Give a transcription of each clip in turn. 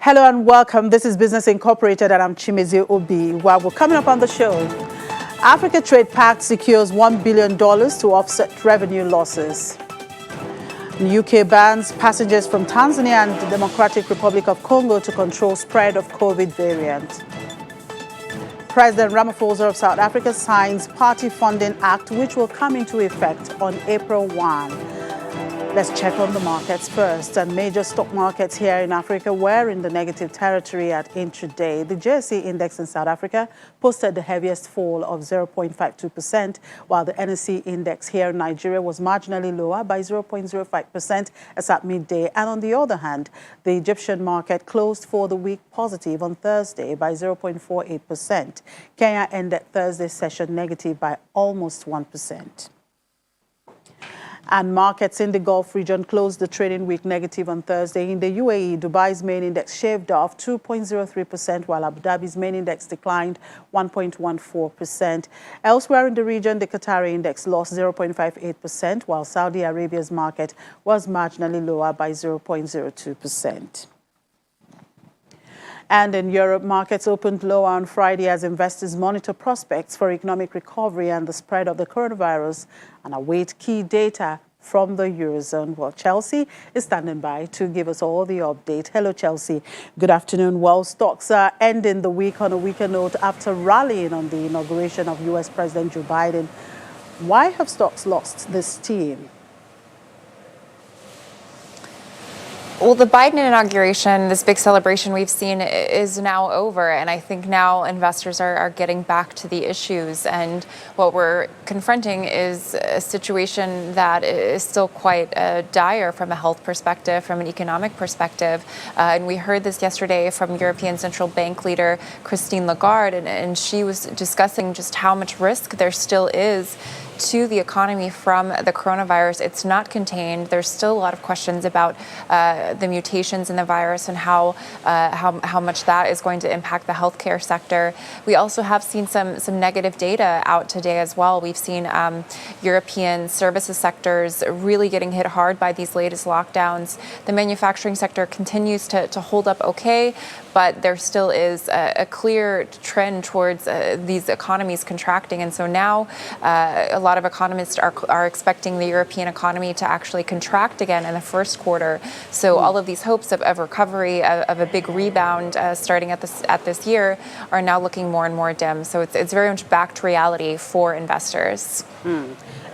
Hello and welcome. This is Business Incorporated and I'm Chimezi Obi. While we're coming up on the show, Africa Trade Pact secures $1 billion to offset revenue losses. The UK bans passengers from Tanzania and the Democratic Republic of Congo to control spread of COVID variant. President Ramaphosa of South Africa signs Party Funding Act, which will come into effect on April 1. Let's check on the markets first. And major stock markets here in Africa were in the negative territory at intraday. The JSE index in South Africa posted the heaviest fall of 0.52%, while the NSE index here in Nigeria was marginally lower by 0.05% as at midday. And on the other hand, the Egyptian market closed for the week positive on Thursday by 0.48%. Kenya ended Thursday's session negative by almost 1%. And markets in the Gulf region closed the trading week negative on Thursday. In the UAE, Dubai's main index shaved off 2.03%, while Abu Dhabi's main index declined 1.14%. Elsewhere in the region, the Qatari index lost 0.58%, while Saudi Arabia's market was marginally lower by 0.02%. And in Europe, markets opened lower on Friday as investors monitor prospects for economic recovery and the spread of the coronavirus and await key data from the Eurozone. Well, Chelsea is standing by to give us all the update. Hello, Chelsea. Good afternoon. Well, stocks are ending the week on a weaker note after rallying on the inauguration of U.S. President Joe Biden. Why have stocks lost this steam? Well, the Biden inauguration, this big celebration we've seen, is now over. And I think now investors are getting back to the issues. And what we're confronting is a situation that is still quite dire from a health perspective, from an economic perspective. And we heard this yesterday from European Central Bank leader Christine Lagarde. And she was discussing just how much risk there still is to the economy from the coronavirus. It's not contained. There's still a lot of questions about the mutations in the virus and how much that is going to impact the healthcare sector. We also have seen some negative data out today as well. We've seen European services sectors really getting hit hard by these latest lockdowns. The manufacturing sector continues to hold up okay, but there still is a clear trend towards these economies contracting. And so now a lot of economists are expecting the European economy to actually contract again in the first quarter. So all of these hopes of recovery, of a big rebound starting at this year are now looking more and more dim. So it's very much back to reality for investors.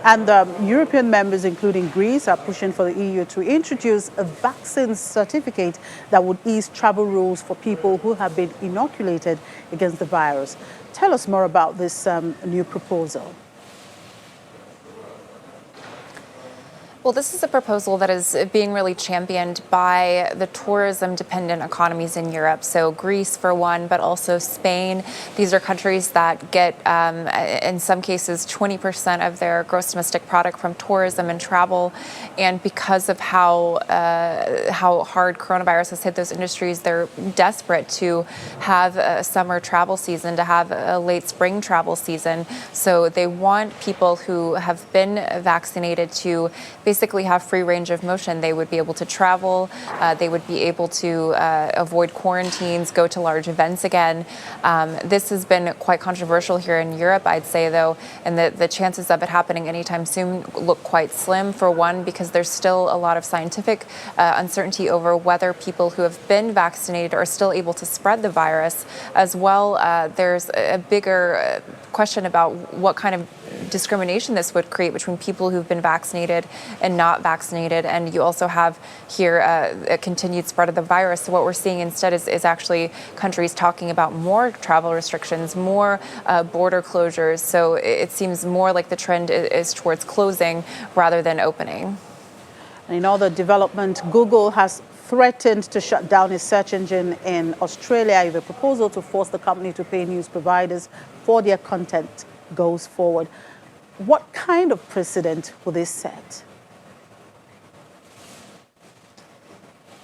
And European members, including Greece, are pushing for the EU to introduce a vaccine certificate that would ease travel rules for people who have been inoculated against the virus. Tell us more about this new proposal. Well, this is a proposal that is being really championed by the tourism-dependent economies in Europe. So Greece, for one, but also Spain. These are countries that get, in some cases, 20% of their gross domestic product from tourism and travel. And because of how hard coronavirus has hit those industries, they're desperate to have a summer travel season, to have a late spring travel season. So they want people who have been vaccinated to basically have free range of motion. They would be able to travel. They would be able to avoid quarantines, go to large events again. This has been quite controversial here in Europe, I'd say, though, and the chances of it happening anytime soon look quite slim. For one, because there's still a lot of scientific uncertainty over whether people who have been vaccinated are still able to spread the virus. As well, there's a bigger question about what kind of discrimination this would create between people who've been vaccinated and not vaccinated. And you also have here a continued spread of the virus. So what we're seeing instead is actually countries talking about more travel restrictions, more border closures. So it seems more like the trend is towards closing rather than opening. And in other development, Google has threatened to shut down its search engine in Australia if a proposal to force the company to pay news providers for their content goes forward. What kind of precedent will this set?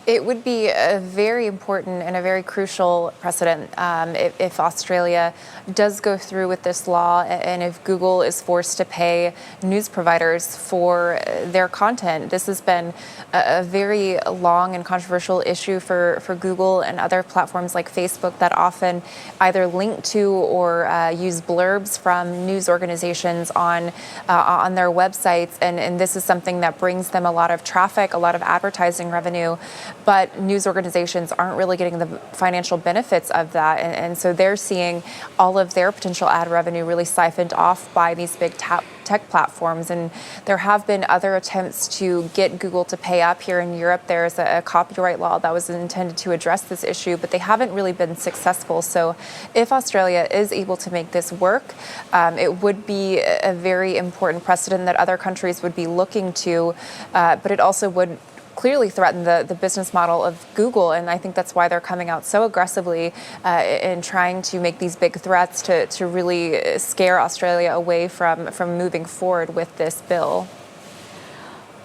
It would be a very important and a very crucial precedent if Australia does go through with this law and if Google is forced to pay news providers for their content. This has been a very long and controversial issue for Google and other platforms like Facebook that often either link to or use blurbs from news organizations on their websites. And this is something that brings them a lot of traffic, a lot of advertising revenue. But news organizations aren't really getting the financial benefits of that. And so they're seeing all of their potential ad revenue really siphoned off by these big tech platforms. And there have been other attempts to get Google to pay up. Here in Europe, there's a copyright law that was intended to address this issue, but they haven't really been successful. So if Australia is able to make this work, it would be a very important precedent that other countries would be looking to, but it also would clearly threaten the business model of Google, and I think that's why they're coming out so aggressively in trying to make these big threats to really scare Australia away from moving forward with this bill.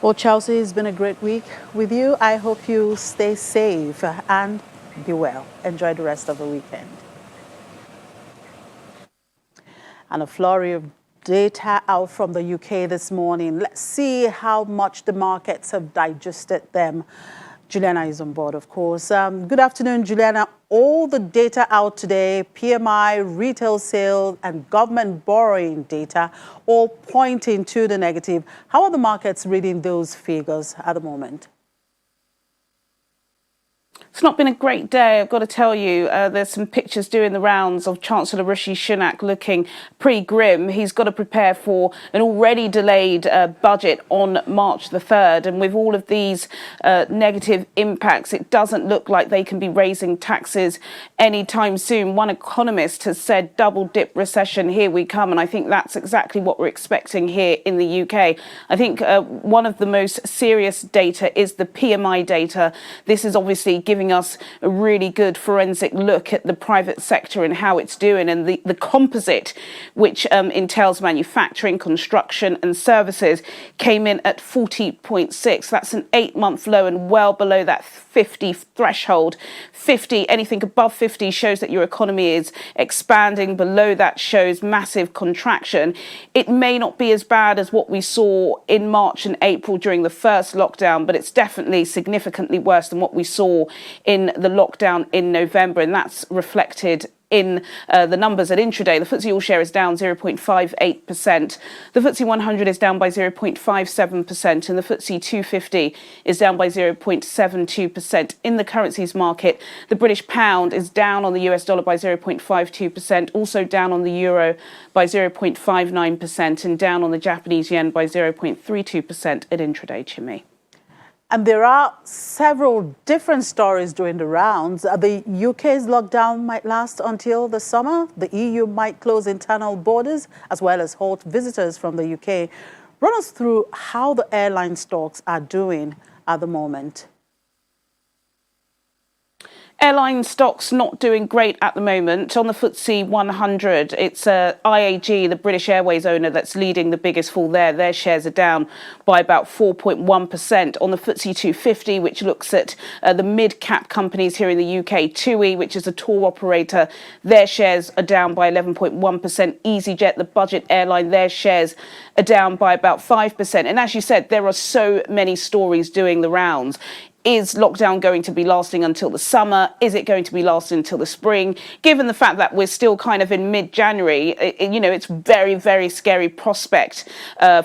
Well, Chelsea, it's been a great week with you. I hope you stay safe and be well. Enjoy the rest of the weekend. And a flurry of data out from the UK this morning. Let's see how much the markets have digested them. Juliana is on board, of course. Good afternoon, Juliana. All the data out today, PMI, retail sales, and government borrowing data, all pointing to the negative. How are the markets reading those figures at the moment? It's not been a great day, I've got to tell you. There's some pictures doing the rounds of Chancellor Rishi Sunak looking pretty grim. He's got to prepare for an already delayed budget on March the 3rd. And with all of these negative impacts, it doesn't look like they can be raising taxes anytime soon. One economist has said double dip recession, here we come. And I think that's exactly what we're expecting here in the UK. I think one of the most serious data is the PMI data. This is obviously giving us a really good forensic look at the private sector and how it's doing, and the composite, which entails manufacturing, construction and services, came in at 40.6. That's an 8-month low and well below that 50 threshold. 50, anything above 50 shows that your economy is expanding. Below that shows massive contraction. It may not be as bad as what we saw in March and April during the first lockdown, but it's definitely significantly worse than what we saw in the lockdown in November, and that's reflected in the numbers at intraday. The FTSE All-Share is down 0.58%. The FTSE 100 is down by 0.57%, and the FTSE 250 is down by 0.72%. In the currencies market, the British pound is down on the US dollar by 0.52%, also down on the euro by 0.59%, and down on the Japanese yen by 0.32% at intraday, Chimmy. And there are several different stories doing the rounds. The UK's lockdown might last until the summer. The EU might close internal borders as well as halt visitors from the UK. Run us through how the airline stocks are doing at the moment. Airline stocks not doing great at the moment. On the FTSE 100, it's IAG, the British Airways owner, that's leading the biggest fall there. Their shares are down by about 4.1%. On the FTSE 250, which looks at the mid-cap companies here in the UK, TUI, which is a tour operator, their shares are down by 11.1%. EasyJet, the budget airline, their shares are down by about 5%. And as you said, there are so many stories doing the rounds. Is lockdown going to be lasting until the summer? Is it going to be lasting until the spring? Given the fact that we're still kind of in mid-January, it's very, very scary prospect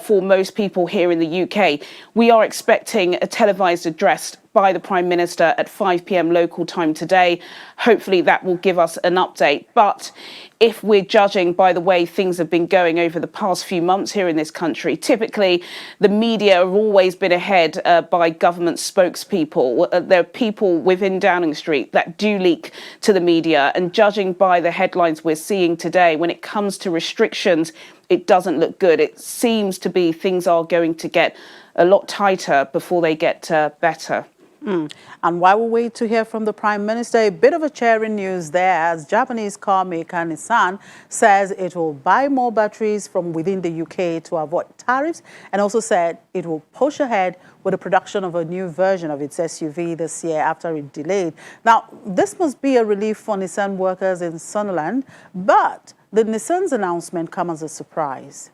for most people here in the UK. We are expecting a televised address by the Prime Minister at 5 p.m. local time today. Hopefully that will give us an update. But if we're judging by the way things have been going over the past few months here in this country, typically the media have always been ahead by government spokespeople. There are people within Downing Street that do leak to the media. And judging by the headlines we're seeing today, when it comes to restrictions, it doesn't look good. It seems to be things are going to get a lot tighter before they get better. And while we wait to hear from the Prime Minister, a bit of a cheering news there as Japanese car maker Nissan says it will buy more batteries from within the UK to avoid tariffs, and also said it will push ahead with the production of a new version of its SUV this year after it delayed. Now, this must be a relief for Nissan workers in Sunderland, but the Nissan's announcement comes as a surprise.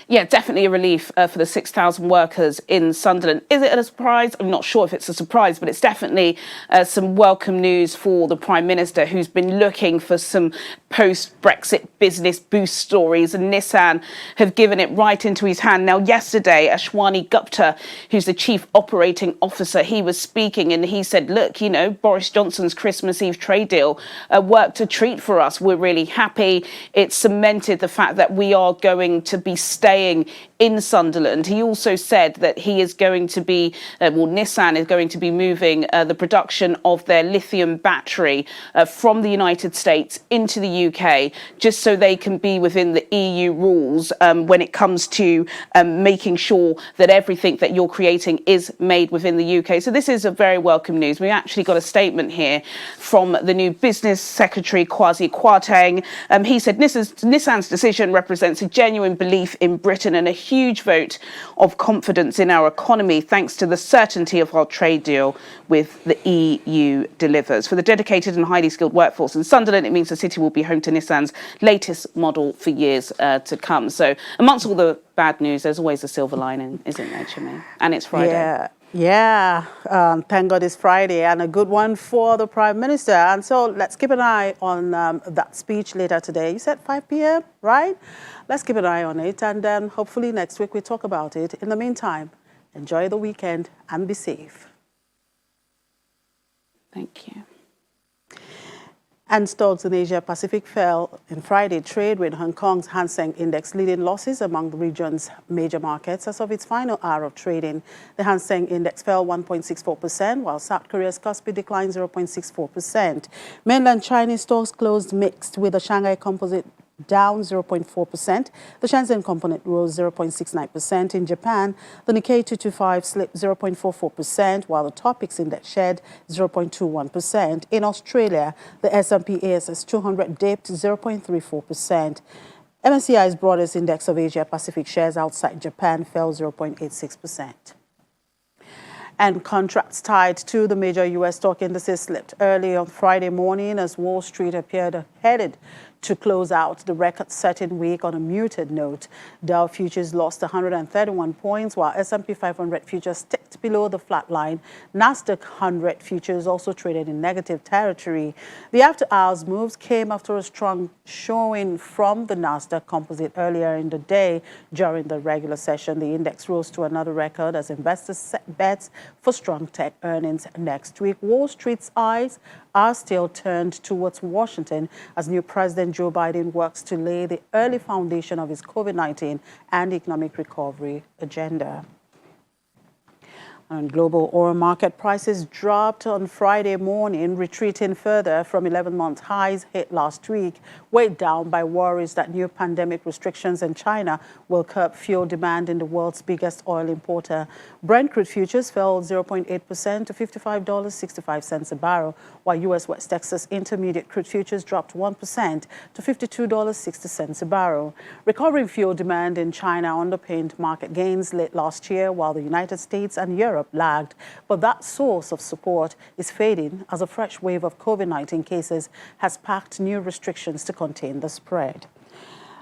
Yeah, definitely a relief for the 6,000 workers in Sunderland. Is it a surprise? I'm not sure if it's a surprise, but it's definitely some welcome news for the Prime Minister, who's been looking for some post-Brexit business boost stories, and Nissan have given it right into his hand. Now, yesterday, Ashwani Gupta, who's the Chief Operating Officer, he was speaking and he said, look, you know, Boris Johnson's Christmas Eve trade deal worked a treat for us. We're really happy. It cemented the fact that we are going to be staying in Sunderland. He also said that he is going to be, Nissan is going to be moving the production of their lithium battery from the United States into the UK, just so they can be within the EU rules when it comes to making sure that everything that you're creating is made within the UK. So this is a very welcome news. We actually got a statement here from the new Business Secretary, Kwasi Kwarteng. He said Nissan's decision represents a genuine belief in Britain and a huge vote of confidence in our economy, thanks to the certainty of our trade deal with the EU delivers. For the dedicated and highly skilled workforce in Sunderland, it means the city will be home to Nissan's latest model for years to come. So amongst all the bad news, there's always a silver lining, isn't there, Chimmy? And it's Friday. Yeah. Thank God it's Friday, and a good one for the Prime Minister. And so let's keep an eye on that speech later today. You said 5 p.m., right? Let's keep an eye on it, and then hopefully next week we talk about it. In the meantime, enjoy the weekend and be safe. Thank you. And stocks in Asia Pacific fell in Friday trade, with Hong Kong's Hang Seng Index leading losses among the region's major markets. As of its final hour of trading, the Hang Seng Index fell 1.64%, while South Korea's Kospi declined 0.64%. Mainland Chinese stocks closed mixed, with the Shanghai Composite down 0.4%. The Shenzhen Component rose 0.69%. In Japan, the Nikkei 225 slipped 0.44%, while the Topix Index shed 0.21%. In Australia, the S&P ASX 200 dipped 0.34%. MSCI's broadest index of Asia Pacific shares outside Japan fell 0.86%. And contracts tied to the major U.S. stock indices slipped early on Friday morning as Wall Street appeared headed to close out the record-setting week on a muted note. Dow futures lost 131 points, while S&P 500 futures ticked below the flat line. Nasdaq 100 futures also traded in negative territory. The after-hours moves came after a strong showing from the Nasdaq Composite earlier in the day. During the regular session, the index rose to another record as investors set bets for strong tech earnings next week. Wall Street's eyes are still turned towards Washington as new President Joe Biden works to lay the early foundation of his COVID-19 and economic recovery agenda. And global oil market prices dropped on Friday morning, retreating further from 11-month highs hit last week, weighed down by worries that new pandemic restrictions in China will curb fuel demand in the world's biggest oil importer. Brent crude futures fell 0.8% to $55.65 a barrel, while U.S. West Texas Intermediate crude futures dropped 1% to $52.60 a barrel. Recovering fuel demand in China underpinned market gains late last year, while the United States and Europe lagged. But that source of support is fading as a fresh wave of COVID-19 cases has packed new restrictions to contain the spread.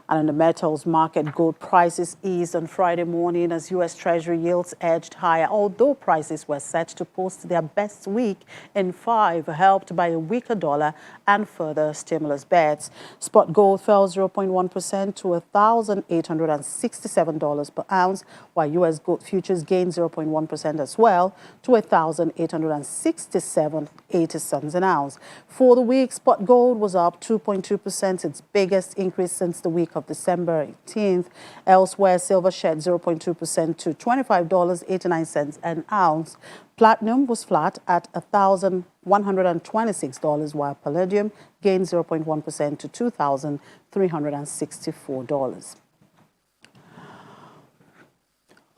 And in the metals market, gold prices eased on Friday morning as U.S. Treasury yields edged higher, although prices were set to post their best week in 5, helped by a weaker dollar and further stimulus bets. Spot gold fell 0.1% to $1,867 per ounce, while U.S. gold futures gained 0.1% as well to $1,867.80 an ounce. For the week, spot gold was up 2.2%, its biggest increase since the week of December 18th. Elsewhere, silver shed 0.2% to $25.89 an ounce. Platinum was flat at $1,126, while palladium gained 0.1% to $2,364.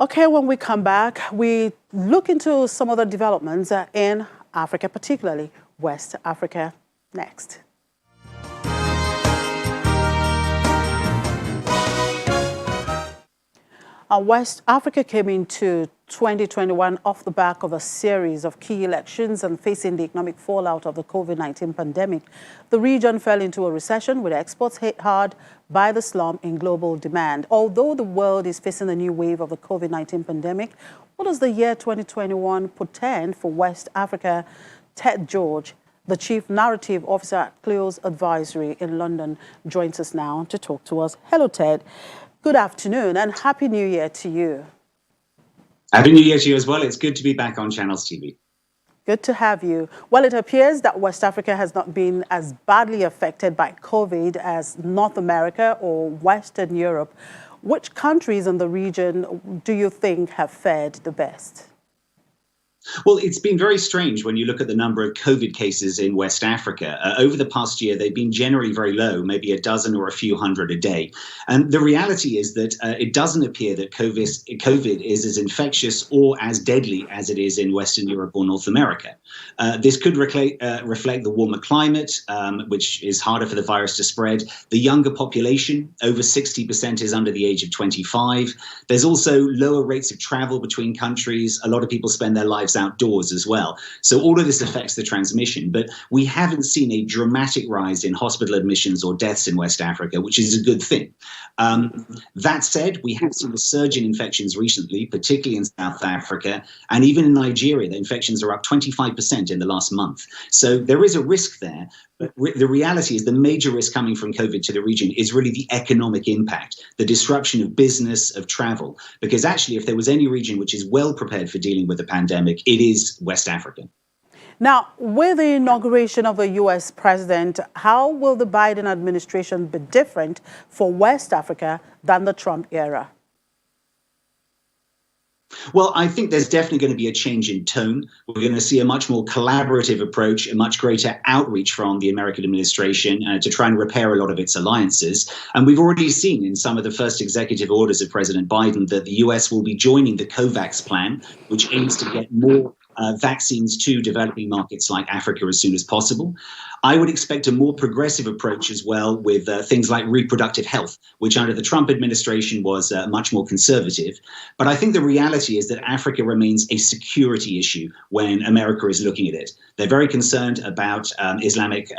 Okay, when we come back, we look into some of the developments in Africa, particularly West Africa, next. West Africa came into 2021 off the back of a series of key elections and facing the economic fallout of the COVID-19 pandemic. The region fell into a recession with exports hit hard by the slump in global demand. Although the world is facing a new wave of the COVID-19 pandemic, what does the year 2021 portend for West Africa? Ted George, the Chief Narrative Officer at Clio's Advisory in London, joins us now to talk to us. Hello, Ted. Good afternoon and Happy New Year to you. Happy New Year to you as well. It's good to be back on Channels TV. Good to have you. Well, it appears that West Africa has not been as badly affected by COVID as North America or Western Europe. Which countries in the region do you think have fared the best? Well, it's been very strange when you look at the number of COVID cases in West Africa. Over the past year, they've been generally very low, maybe a dozen or a few hundred a day. And the reality is that it doesn't appear that COVID is as infectious or as deadly as it is in Western Europe or North America. This could reflect the warmer climate, which is harder for the virus to spread. The younger population, over 60% is under the age of 25. There's also lower rates of travel between countries. A lot of people spend their lives outdoors as well. So all of this affects the transmission, but we haven't seen a dramatic rise in hospital admissions or deaths in West Africa, which is a good thing. That said, we have seen a surge in infections recently, particularly in South Africa, and even in Nigeria, the infections are up 25% in the last month. So there is a risk there. But the reality is the major risk coming from COVID to the region is really the economic impact, the disruption of business, of travel. Because actually, if there was any region which is well prepared for dealing with the pandemic, it is West Africa. Now, with the inauguration of a U.S. president, how will the Biden administration be different for West Africa than the Trump era? Well, I think there's definitely going to be a change in tone. We're going to see a much more collaborative approach, a much greater outreach from the American administration to try and repair a lot of its alliances. And we've already seen in some of the first executive orders of President Biden that the US will be joining the COVAX plan, which aims to get more vaccines to developing markets like Africa as soon as possible. I would expect a more progressive approach as well with things like reproductive health, which under the Trump administration was much more conservative. But I think the reality is that Africa remains a security issue when America is looking at it. They're very concerned about Islamic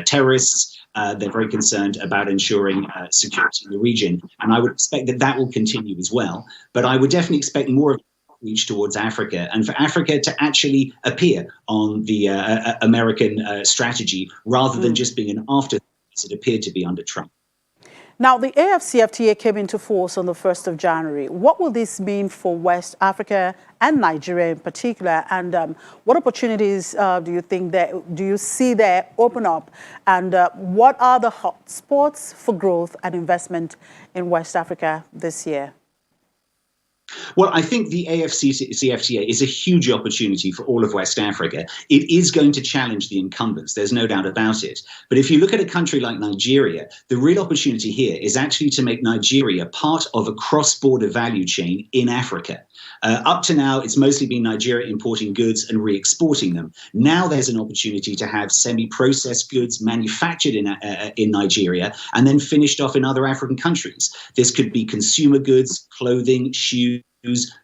terrorists. They're very concerned about ensuring security in the region. And I would expect that that will continue as well. But I would definitely expect more of reach towards Africa and for Africa to actually appear on the American strategy rather than just being an afterthought as it appeared to be under Trump. Now, the AfCFTA came into force on the 1st of January. What will this mean for West Africa and Nigeria in particular? And what opportunities do you see there open up? And what are the hotspots for growth and investment in West Africa this year? Well, I think the AfCFTA is a huge opportunity for all of West Africa. It is going to challenge the incumbents. There's no doubt about it. But if you look at a country like Nigeria, the real opportunity here is actually to make Nigeria part of a cross-border value chain in Africa. Up to now, it's mostly been Nigeria importing goods and re-exporting them. Now there's an opportunity to have semi-processed goods manufactured in Nigeria and then finished off in other African countries. This could be consumer goods, clothing, shoes,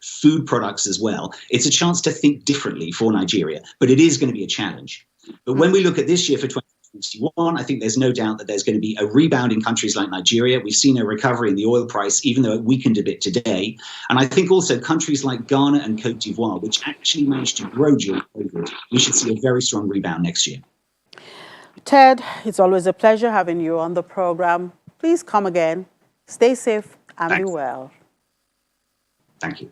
food products as well. It's a chance to think differently for Nigeria, but it is going to be a challenge. But when we look at this year for 2021, I think there's no doubt that there's going to be a rebound in countries like Nigeria. We've seen a recovery in the oil price, even though it weakened a bit today. And I think also countries like Ghana and Cote d'Ivoire, which actually managed to grow during COVID, we should see a very strong rebound next year. Ted, it's always a pleasure having you on the program. Please come again. Stay safe and Thanks. Be well. Thank you.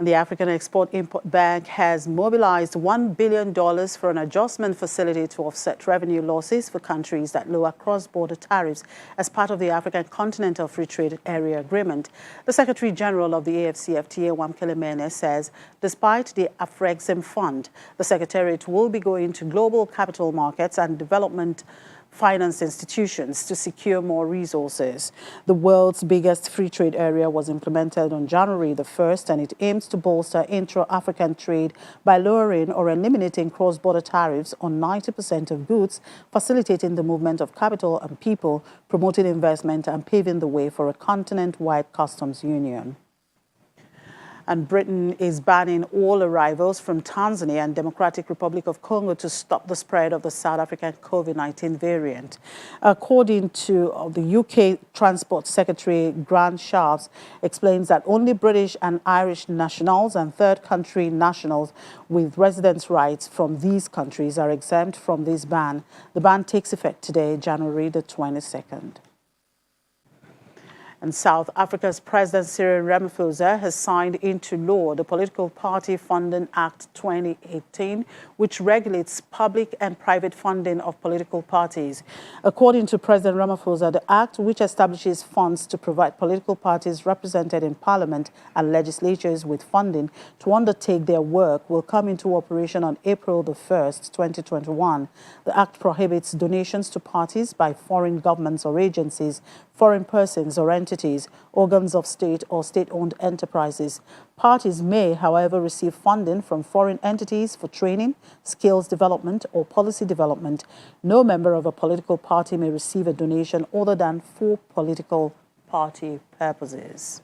The African Export-Import Bank has mobilized $1 billion for an adjustment facility to offset revenue losses for countries that lower cross-border tariffs as part of the African Continental Free Trade Area Agreement. The Secretary General of the AfCFTA, Wamkele Mene, says despite the Afrexim Fund, the Secretariat will be going to global capital markets and development finance institutions to secure more resources. The world's biggest free trade area was implemented on January the 1st, and it aims to bolster intra-African trade by lowering or eliminating cross-border tariffs on 90% of goods, facilitating the movement of capital and people, promoting investment, and paving the way for a continent-wide customs union. And Britain is banning all arrivals from Tanzania and Democratic Republic of Congo to stop the spread of the South African COVID-19 variant. According to the UK Transport Secretary, Grant Shapps, explains that only British and Irish nationals and third country nationals with residence rights from these countries are exempt from this ban. The ban takes effect today, January the 22nd. And South Africa's President Cyril Ramaphosa has signed into law the Political Party Funding Act 2018, which regulates public and private funding of political parties. According to President Ramaphosa, the act, which establishes funds to provide political parties represented in Parliament and legislatures with funding to undertake their work, will come into operation on April the 1st, 2021. The act prohibits donations to parties by foreign governments or agencies, foreign persons or entities, organs of state or state-owned enterprises. Parties may, however, receive funding from foreign entities for training, skills development, or policy development. No member of a political party may receive a donation other than for political party purposes.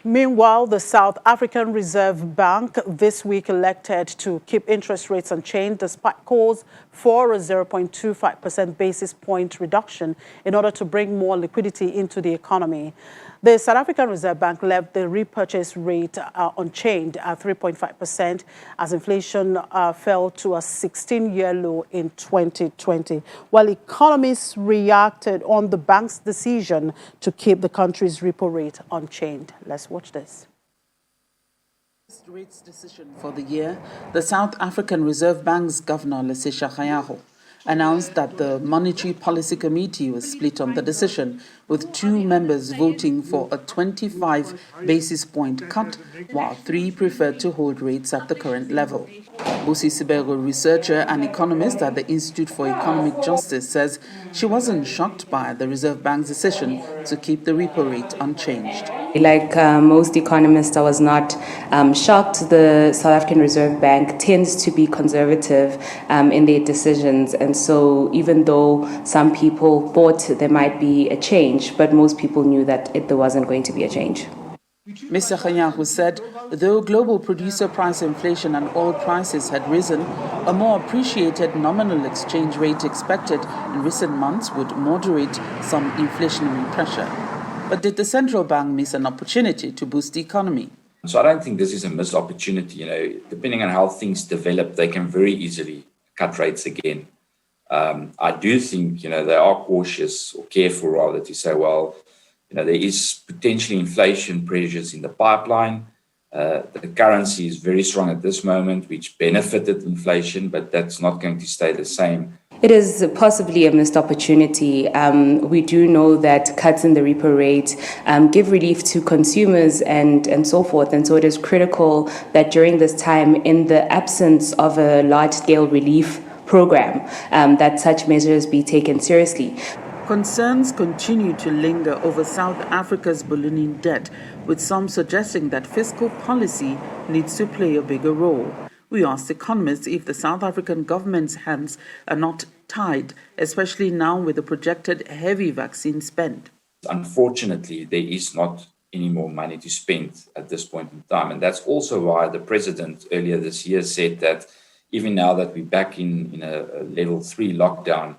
Meanwhile, the South African Reserve Bank this week elected to keep interest rates unchanged despite calls for a 0.25% basis point reduction in order to bring more liquidity into the economy. The South African Reserve Bank left the repurchase rate unchanged at 3.5% as inflation fell to a 16-year low in 2020, while economists reacted on the bank's decision to keep the country's repo rate unchanged. Let's watch this. Rates decision for the year, the South African Reserve Bank's Governor, Lesisha Khayago, announced that the Monetary Policy Committee was split on the decision, with 2 members voting for a 25 basis point cut, while 3 preferred to hold rates at the current level. Busi Sibego, researcher and economist at the Institute for Economic Justice, says she wasn't shocked by the Reserve Bank's decision to keep the repo rate unchanged. Like most economists, I was not shocked. The South African Reserve Bank tends to be conservative in their decisions. And so even though some people thought there might be a change, but most people knew that there wasn't going to be a change. Mr. Khanyahu said, though global producer price inflation and oil prices had risen, a more appreciated nominal exchange rate expected in recent months would moderate some inflationary pressure. But did the central bank miss an opportunity to boost the economy? So I don't think this is a missed opportunity. Depending on how things develop, they can very easily cut rates again. I do think, they are cautious or careful rather to say, well, there is potentially inflation pressures in the pipeline. The currency is very strong at this moment, which benefited inflation, but that's not going to stay the same. It is possibly a missed opportunity. We do know that cuts in the repo rate give relief to consumers and so forth. And so it is critical that during this time, in the absence of a large-scale relief program, that such measures be taken seriously. Concerns continue to linger over South Africa's ballooning debt, with some suggesting that fiscal policy needs to play a bigger role. We asked economists if the South African government's hands are not tied, especially now with the projected heavy vaccine spend. Unfortunately, there is not any more money to spend at this point in time. And that's also why the president earlier this year said that even now that we're back in a level 3 lockdown,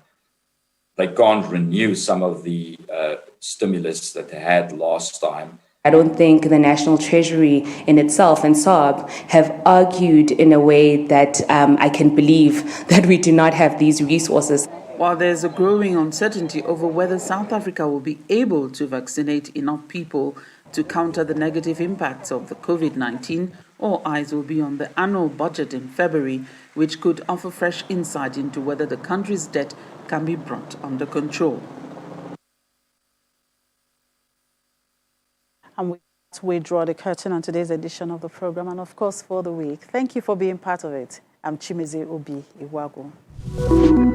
they can't renew some of the stimulus that they had last time. I don't think the National Treasury in itself and SARB have argued in a way that I can believe that we do not have these resources. While there's a growing uncertainty over whether South Africa will be able to vaccinate enough people to counter the negative impacts of the COVID-19, all eyes will be on the annual budget in February, which could offer fresh insight into whether the country's debt can be brought under control. And we draw the curtain on today's edition of the program and, of course, for the week. Thank you for being part of it. I'm Chimezie Obi Iwago.